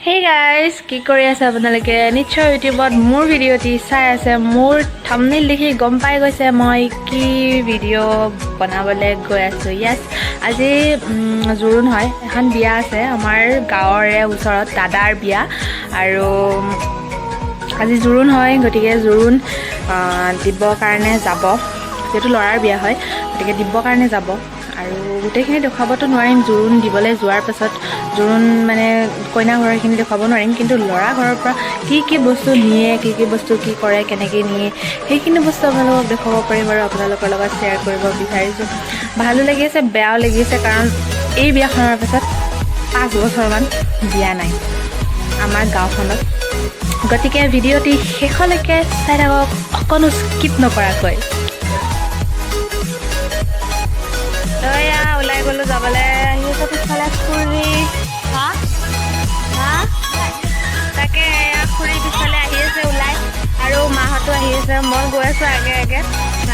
Hey guys, কি কৰি আছে আপোনালোকে নিশ্চয় ইউটিউবত মোৰ ভিডিঅ'টি চাই আছে মোৰ থাম্বনেইল দেখি গম পাই গৈছে মই কি ভিডিঅ' বনাবলৈ গৈ আছো ইয়াস আজি জুৰুন হয় এখন বিয়া আছে আমাৰ গাঁৱৰে ওচৰত দাদাৰ বিয়া আৰু আজি জুৰুন হয় গতিকে জুৰুন দিবৰ কাৰণে যাব যেটো লৰাৰ বিয়া হয় গতিকে দিবৰ কাৰণে যাব আৰু গোটেইখিনি দেখাবতো নোৱাৰিম জুৰুন দিবলৈ যোৱাৰ পাছত জুৰুন মানে কইনা ঘৰখিনি দেখাব নোৱাৰিম কিন্তু লৰা ঘৰৰ পৰা কি বস্তু নিয়ে কি বস্তু কি কৰে কেনেকৈ নিয়ে সেইখিনি বস্তু আপোনালোকক দেখাব পাৰিম আৰু আপোনালোকৰ লগত শ্বেয়াৰ কৰিব বিচাৰিছোঁ ভালো লাগিছে বেয়াও লাগিছে কাৰণ এই বিয়াখনৰ পাছত 5 বছৰমান বিয়া নাই আমাৰ গাঁওখনত গতিকে ভিডিঅ'টি শেষলৈকে চাই থাকক অকণো স্কিপ নকৰাকৈ ওলাই গ'লো যাবলৈ আহি আছে পিছফালে খুৰী তাকে খুৰী পিছফালে আহি আছে ওলাই আৰু মাহঁতো আহি আছে মই গৈ আছোঁ আগে আগে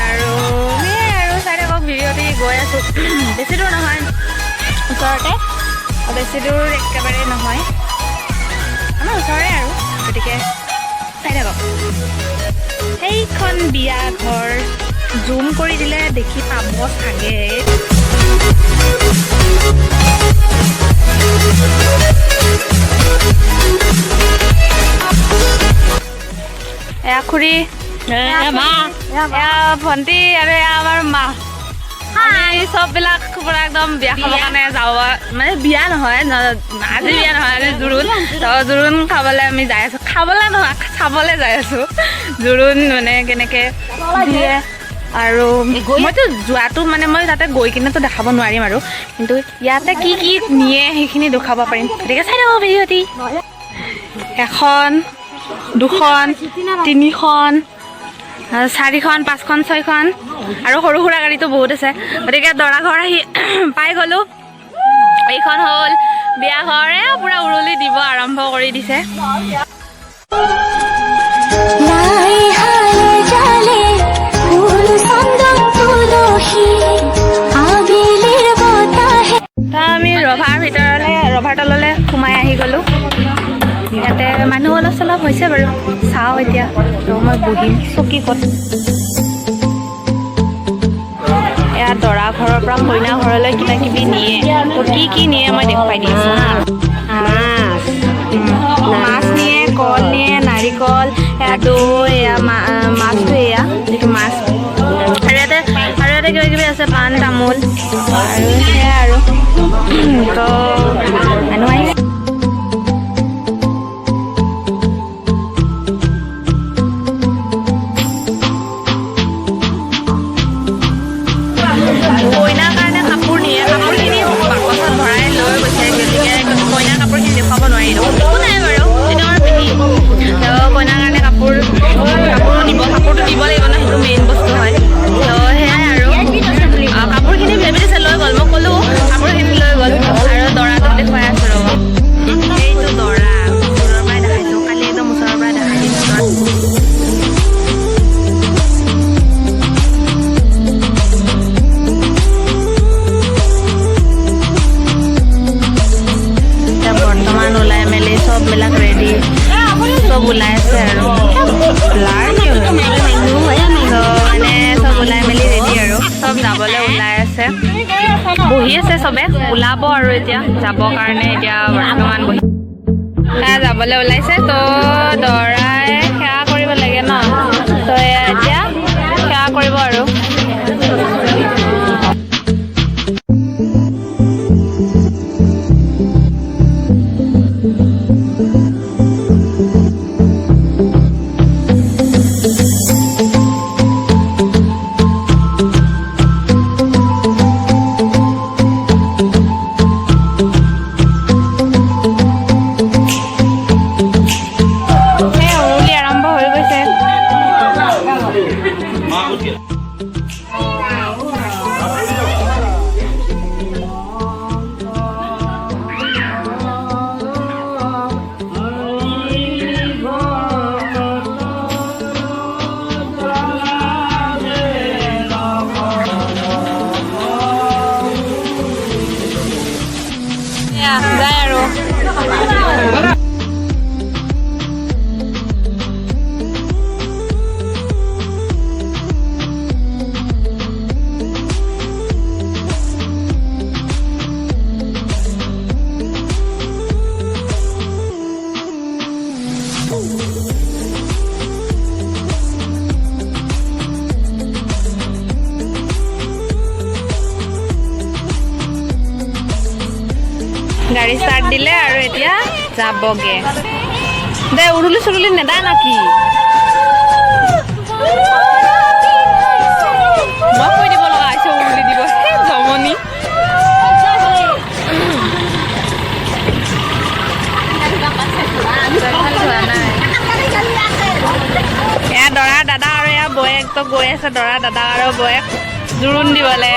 আৰু সেয়াই আৰু চাই থাকক ভিডিঅ'টি গৈ আছোঁ বেছি দূৰ নহয় ওচৰতে বেছি দূৰ একেবাৰে নহয় আমাৰ ওচৰৰে আৰু গতিকে চাই থাকক সেইখন বিয়া ঘৰ জুম কৰি দিলে দেখি পাব চাগে খুৰী ভণ্টি আৰু আমাৰ মা চববিলাক পুৰা একদম বিয়া খাবৰ কাৰণে যাব মানে বিয়া নহয় আজি বিয়া নহয় আজি জুৰুন জুৰুন খাবলৈ আমি যাই আছোঁ খাবলৈ নহয় চাবলৈ যাই আছোঁ জুৰুন মানে কেনেকৈ দিয়ে আৰু মইতো যোৱাটো মানে মই তাতে গৈ কিনেতো দেখাব নোৱাৰিম আৰু কিন্তু ইয়াতে কি নিয়ে সেইখিনি দেখাব পাৰিম গতিকে চাই থাকক ভিডিঅ'টি 1 2খন 3খন 4খন 5খন 6খন আৰু সৰু সুৰা গাড়ীটো বহুত আছে গতিকে দৰা ঘৰ আহি পাই গ'লোঁ এইখন হ'ল বিয়া ঘৰ পূৰা উৰুলি দিব আৰম্ভ কৰি দিছে আমি ৰভাৰ তললৈ সোমাই আহি গ'লোঁ ইয়াতে মানুহ অলপ চলপ হৈছে বাৰু চাওঁ এতিয়া মই বহিম চকী ক'ত এয়া দৰা ঘৰৰ পৰা কইনা ঘৰলৈ কিবা কিবি নিয়ে তো কি নিয়ে মই দেখুৱাই দি আছোঁ মাছ নিয়ে কল নিয়ে নাৰিকল এয়া দৈ এয়া মাছটো এয়া যিটো মাছ আৰু ইয়াতে কিবা কিবি আছে পাণ তামোল আৰু সেয়া আৰু তো মানুহ আহিছে কইনাৰ কাৰণে কাপোৰ নিয়ে কাপোৰখিনি বাকচত ভৰাই লৈ গৈছে গতিকে কইনাৰ কাপোৰখিনি দেখুৱাব নোৱাৰিলোঁ একো নাই বাৰু এইটো আমাৰ পিন্ধি কইনাৰ কাৰণে কাপোৰো নিব কাপোৰটো দিব লাগিব ন সেইটো মেইন বস্তু হয় তো সেয়াই আৰু কাপোৰখিনি ভেবি দিছে লৈ গ'ল মই ক'লোঁ কাপোৰখিনি লৈ গ'ল আৰু দৰাটোক দেখুৱাই আছোঁ ৰ'ব এইটো দৰা ওচৰৰ পৰাই দেখাইছোঁ কালি একদম ওচৰৰ পৰাই দেখাই দিছোঁ বৰ্তমান ওলাই মেলি চববিলাক ৰেডি চব ওলাই আছে আৰু মানে চব ওলাই মেলি ৰেডি আৰু চব যাবলৈ ওলাই আছে বহি আছে চবে ওলাব আৰু এতিয়া যাবৰ কাৰণে এতিয়া বৰ্তমান বহি যাবলৈ ওলাইছে তো দৰাই সেৱা কৰিব লাগে ন তো এতিয়া সেৱা কৰিব আৰু গাড়ী ষ্টাৰ্ট দিলে আৰু এতিয়া যাবগে দে উৰুলি চুৰুলি নেদা নাকি মই কৈ দিব লগা হৈছে উৰুলি দিব জমনি এয়া দৰা দাদা আৰু এয়া বৌয়েক তো গৈ আছে দৰা দাদা আৰু বৌয়েক জোৰোণ দিবলে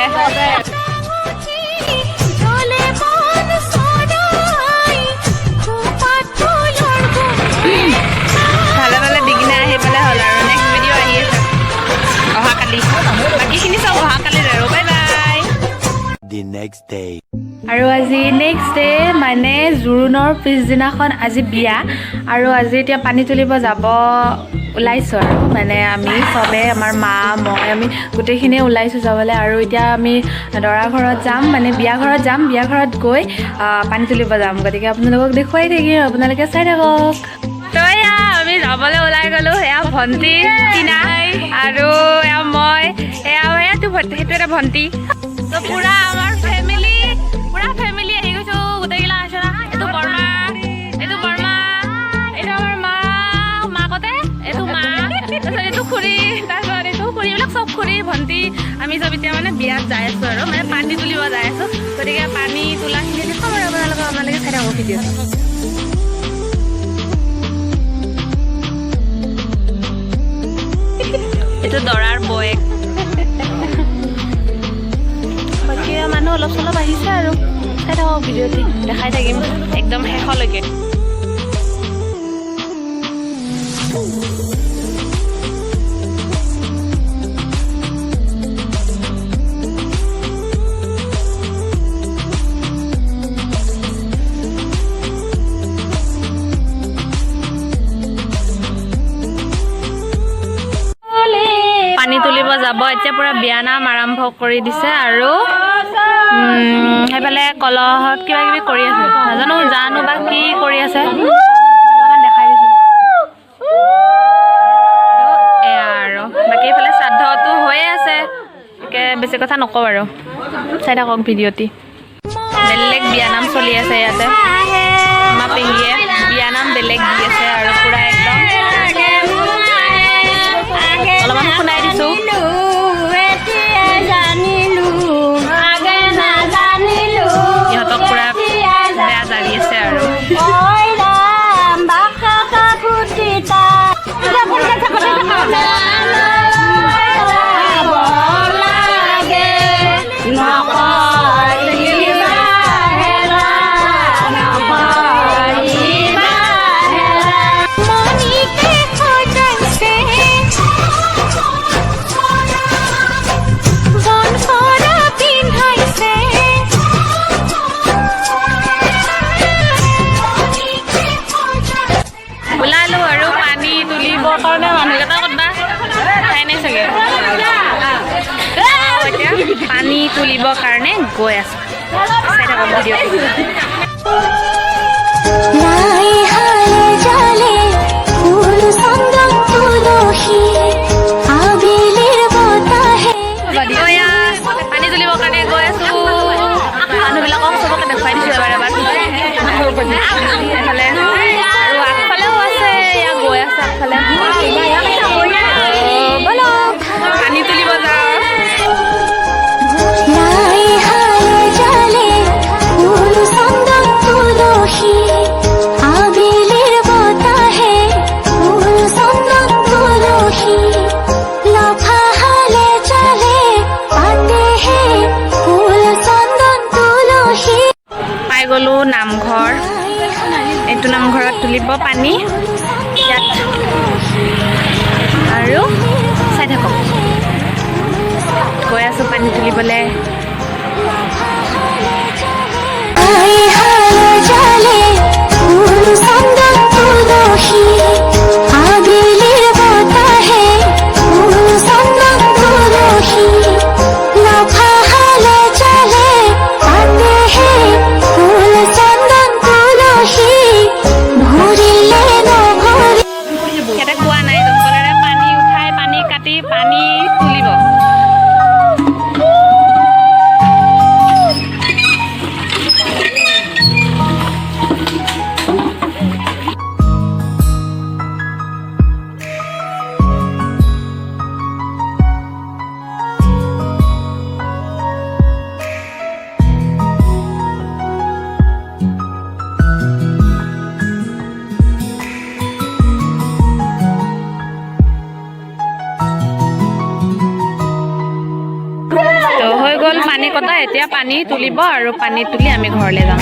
ভালে ভালে দিগিনে আহি পেলাই হ'ল আৰু নেক্সট ভিডিঅ' আহি আছে অহাকালি বাকীখিনি চব অহাকালিৰ আৰু বাই বাই আৰু আজি নেক্সট ডে মানে জোৰোণৰ পিছদিনাখন আজি বিয়া আৰু আজি এতিয়া পানী তুলিব যাব ওলাইছোঁ আৰু মানে আমি চবে আমাৰ মা মই আমি গোটেইখিনিয়ে ওলাইছোঁ যাবলৈ আৰু এতিয়া আমি দৰা ঘৰত যাম মানে বিয়া ঘৰত যাম বিয়া ঘৰত গৈ পানী তুলিব যাম গতিকে আপোনালোকক দেখুৱাই থাকিম আপোনালোকে চাই থাকক তো এয়া আমি যাবলৈ ওলাই গ'লোঁ এয়া ভণ্টি টিনা আৰু এয়া মই এয়া সেইটো এটা ভণ্টি তো পুৰা আমাৰ ফেমিলি আহি গৈছোঁ গোটেইগিলা আছে না এইটো বৰমা এইটো আমাৰ মাকতে এইটো মা তাৰপিছত এইটো খুৰী তাৰপিছত এইটো খুৰীবিলাক চব খুৰী ভণ্টি আমি চব এতিয়া মানে বিয়াত যাই আছোঁ আৰু মানে পানী তুলিব যাই আছোঁ গতিকে পানী তোলাখিনি দেখাম আৰু আপোনালোকে চাই থাকক ভিডিঅ' এইটো দৰাৰ বৌয়েক বাকী মানুহ অলপ চলপ আহিছে আৰু চাই থাকক ভিডিঅ'টি দেখাই থাকিম একদম শেষলৈকে পানী তুলিব যাব এতিয়া পুৰা বিয়ানাম আৰম্ভ কৰি দিছে আৰু সেইফালে কলহত কিবা কিবি কৰি আছে জানো বা কি কৰি আছে দেখাই দিছোঁ এয়া আৰু বাকী এইফালে শ্ৰাদ্ধটো হৈয়ে আছে একে বেছি কথা নকওঁ আৰু চাই থাকক ভিডিঅ'টি বেলেগ বিয়ানাম চলি আছে ইয়াতে আমাৰ পেহীয়ে বিয়ানাম বেলেগ দি আছে আৰু পুৰা একদম অলপমান শুনাই দিছোঁ ইহঁতক পুৰা বেয়া জাৰি আছে আৰু পানী তুলিবৰ কাৰণে গৈ আছো চাই থাকক ভিডিঅ'টো পানী তুলিবৰ কাৰণে গৈ আছো মানুহবিলাকক চবকে দেখুৱাই দিছো এবাৰ এইফালে আৰু আগফালেও আছে এয়া গৈ আছে আগফালে পানী তুলিব যাওঁ পাই গ'লো নামঘৰ এইটো নামঘৰত তুলিব পানী ইয়াত আৰু চাই থাকক গৈ আছোঁ পানী তুলিবলৈ এতিয়া পানী তুলিব আৰু পানী তুলি আমি ঘৰলৈ যাম।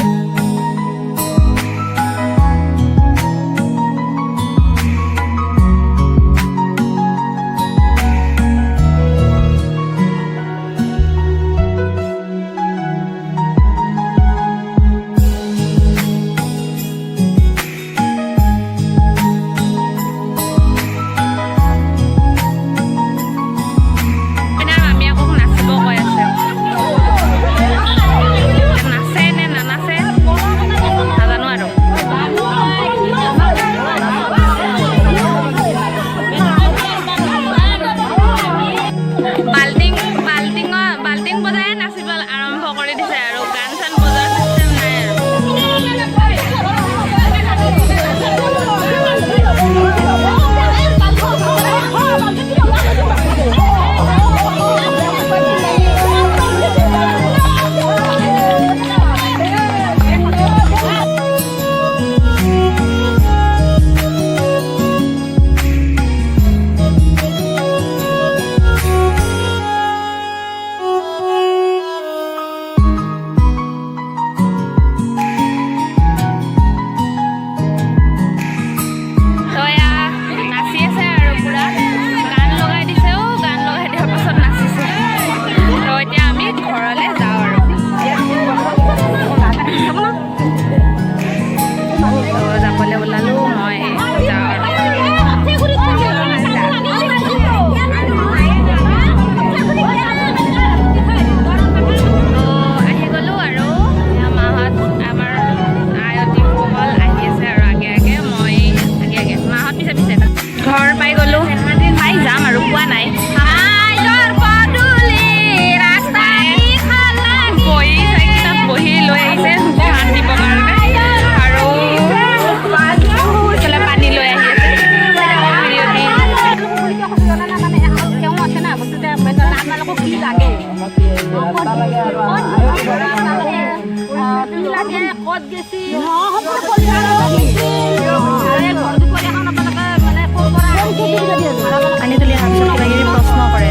পানী তুলি অহাৰ পিছত কিবা কিবি প্ৰশ্ন কৰে,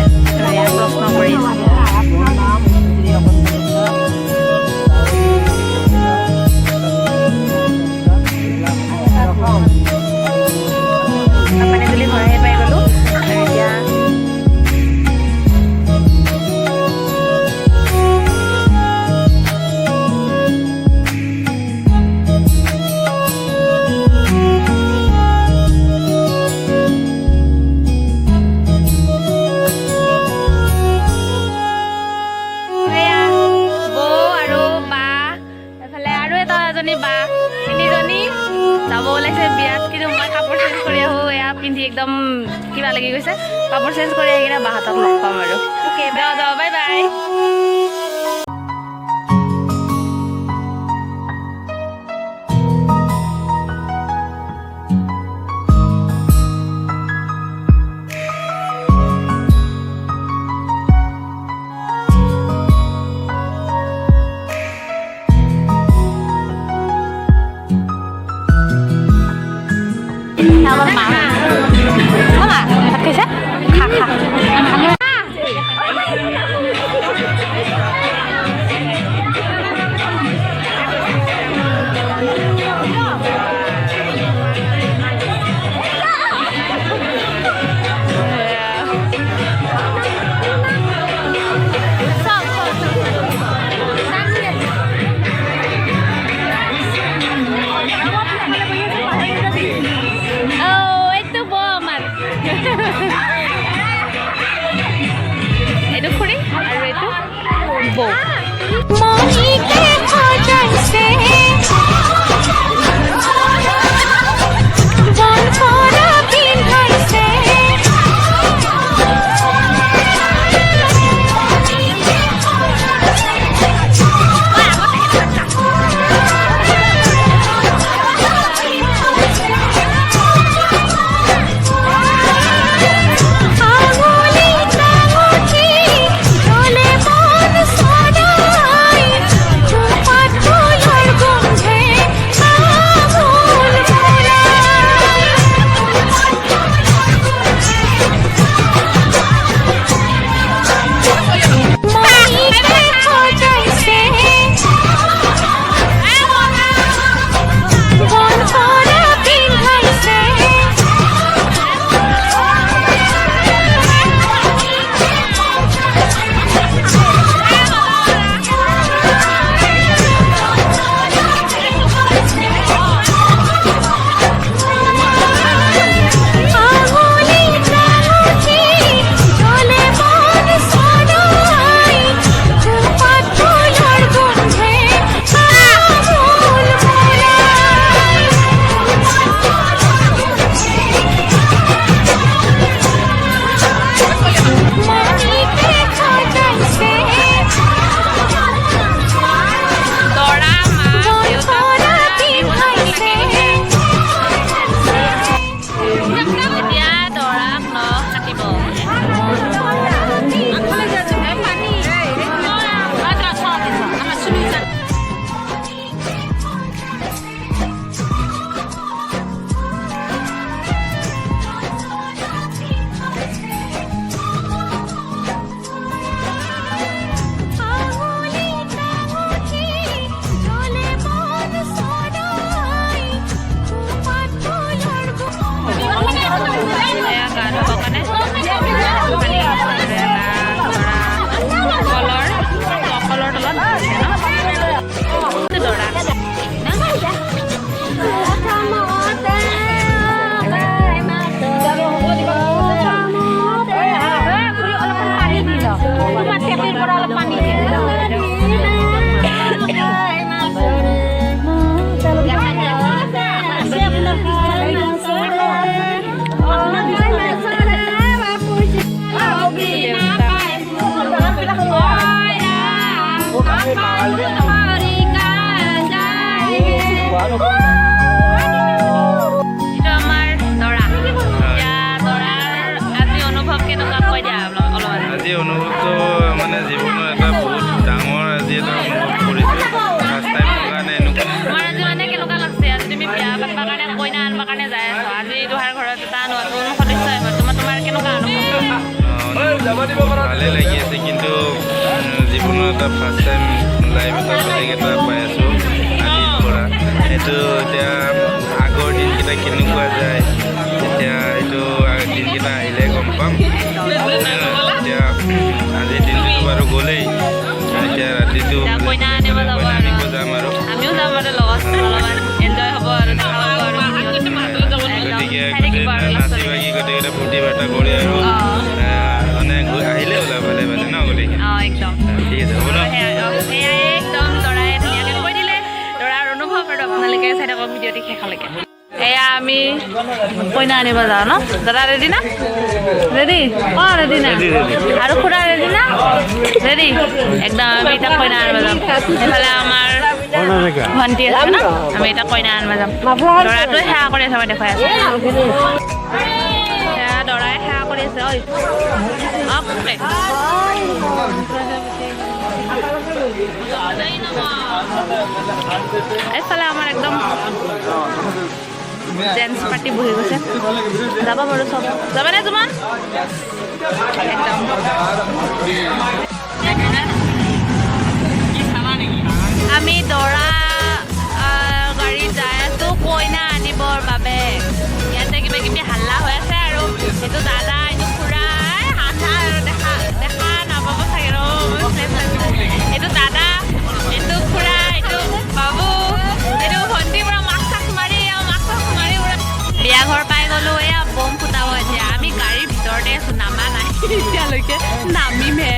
প্ৰশ্ন কৰি পানী তুলি ঘৰহে পাই গ'লো। আৰু এতিয়া যাব ওলাইছে বিয়াত, কিন্তু মই কাপোৰ চেঞ্জ কৰি আহোঁ, এয়া পিন্ধি একদম কিবা লাগি গৈছে। কাপোৰ চেঞ্জ কৰি আহি কিনে বাহঁতক লগ পাম আৰু। অ'কে, যাওঁ বাই বাই। আমাৰ মা মামা ভাত খাইছে খা খা পাতিবৰ কাৰণে কইনা আনিবৰ কাৰণে যাই আছোঁ আজি তোহাৰ ঘৰত এটা নতুন সদস্য আহিব তোমাৰ কেনেকুৱা ভালে লাগি আছে কিন্তু জীৱনৰ এটা ফাৰ্ষ্ট টাইম লাইভ এটা বেলেগ এটা পাই আছোঁ আজিৰ পৰা এইটো এতিয়া আগৰ দিনকেইটা কেনেকুৱা যায় এতিয়া এইটো দিনকেইটা আহিলে গম পাম এতিয়া আজিৰ দিনটো বাৰু গ'লেই এতিয়া ৰাতিটো কইনা আনিব যাম আৰু আমিও যাম আৰু লগত অলপমান এনজয় হ'ব আৰু দেখা হ'ব আৰু গতিকে নাচি বাগি গোটেইকেইটা ফূৰ্তি বাৰ্তা কৰি আৰু মানে আহিলে ওলা ভালে ভালে ন গোটেইখিনি একদম ঠিক আছে হ'ব ন সেয়াই একদম দৰাই ধুনীয়াকৈ কৈ দিলে দৰাৰ অনুভৱ আৰু আপোনালোকে চাই থাকক ভিডিঅ'টি শেষলৈকে এয়া আমি কইনা আনিব যাওঁ ন দাদা ৰেডি না ৰেডি অঁ ৰেডি না আৰু খুৰা ৰেডি না ৰেডি একদম আমি এতিয়া কইনা আনিব যাম সেইফালে আমাৰ ভণ্টি আছে ন আমি এতিয়া কইনা আনিব যাম দৰাটোৱে সেৱা কৰি আছে মই দেখুৱাই আছোঁ সেয়া দৰাই সেৱা কৰি আছে ঐ অ'কে এইফালে আমাৰ একদম জেন্টছ পাৰ্টি বহি গৈছে যাব বাৰু চব যাবানে জুমন একদম আমি দৰা গাড়ীত যাই আছোঁ কইনা আনিবৰ বাবে ইয়াতে কিবা কিবি হাল্লা হৈ আছে আৰু এইটো দাদা এইটো খুৰা হাঁহা আৰু দেখা নাপাব চাগে ৰ এইটো দাদা এইটো খুৰা এইটো বাবু এইটো ভণ্টি পুৰা মাক চাক মাৰি বিয়া ঘৰ পাই গ'লো এয়া বম ফুটাব এতিয়া আমি গাড়ীৰ ভিতৰতে আছোঁ নামা নাই এতিয়ালৈকে নামিমহে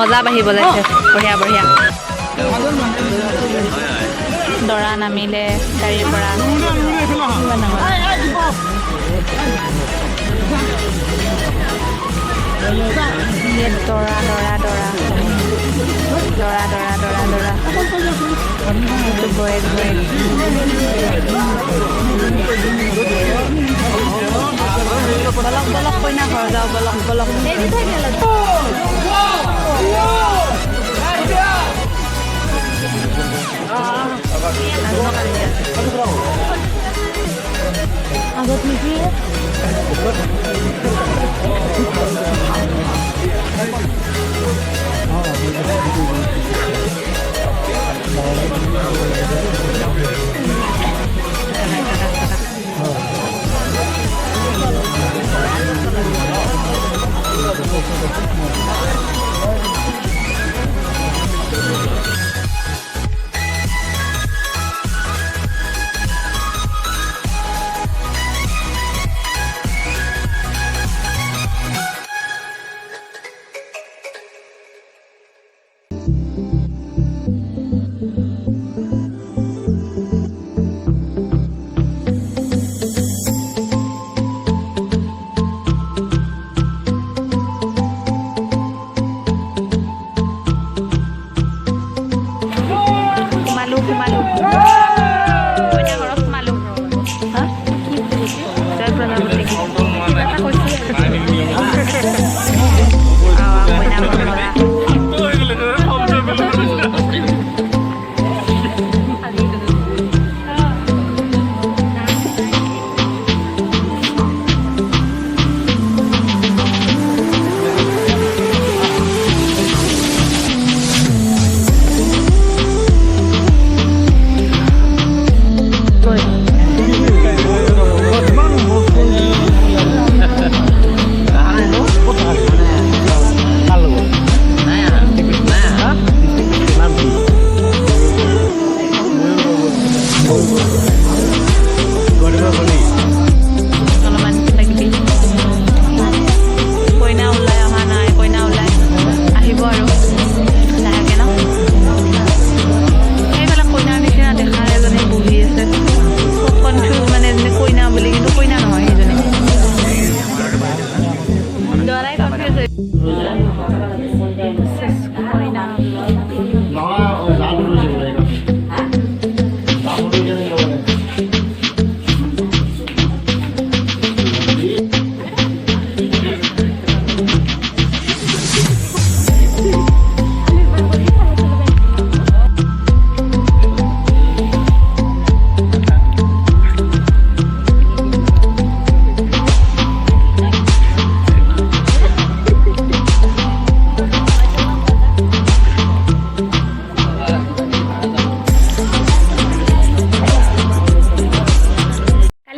মজা বাঢ়িব লাগিছে বঢ়িয়া বঢ়িয়া দৰা নামিলে গাড়ীৰ পৰা দৰা দৰা দৰা দৰা দৰা দৰা দৰা গৈ গৈ বলক বলক কইনা ঘৰ যাওঁ বলক বলক আগত নেকি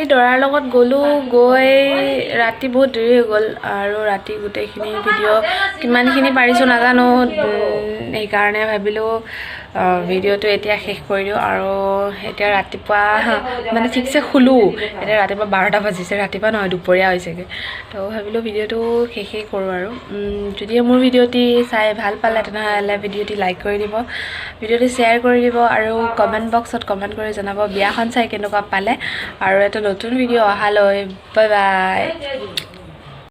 এই দৰাৰ লগত গ'লোঁ গৈ ৰাতি বহুত দেৰি হৈ গ'ল আৰু ৰাতি গোটেইখিনি ভিডিঅ' কিমানখিনি পাৰিছোঁ নাজানো সেইকাৰণে ভাবিলোঁ ভিডিঅ'টো এতিয়া শেষ কৰি দিওঁ আৰু এতিয়া ৰাতিপুৱা মানে ঠিকছে শুলোঁ এতিয়া ৰাতিপুৱা 12টা বাজিছে ৰাতিপুৱা নহয় দুপৰীয়া হৈছেগৈ তো ভাবিলোঁ ভিডিঅ'টো শেষেই কৰোঁ আৰু যদি মোৰ ভিডিঅ'টি চাই ভাল পালে তেনেহ'লে ভিডিঅ'টি লাইক কৰি দিব ভিডিঅ'টি শ্বেয়াৰ কৰি দিব আৰু কমেণ্ট বক্সত কমেণ্ট কৰি জনাব বিয়াখন চাই কেনেকুৱা পালে আৰু এটা নতুন ভিডিঅ' অহালৈ বাই বাই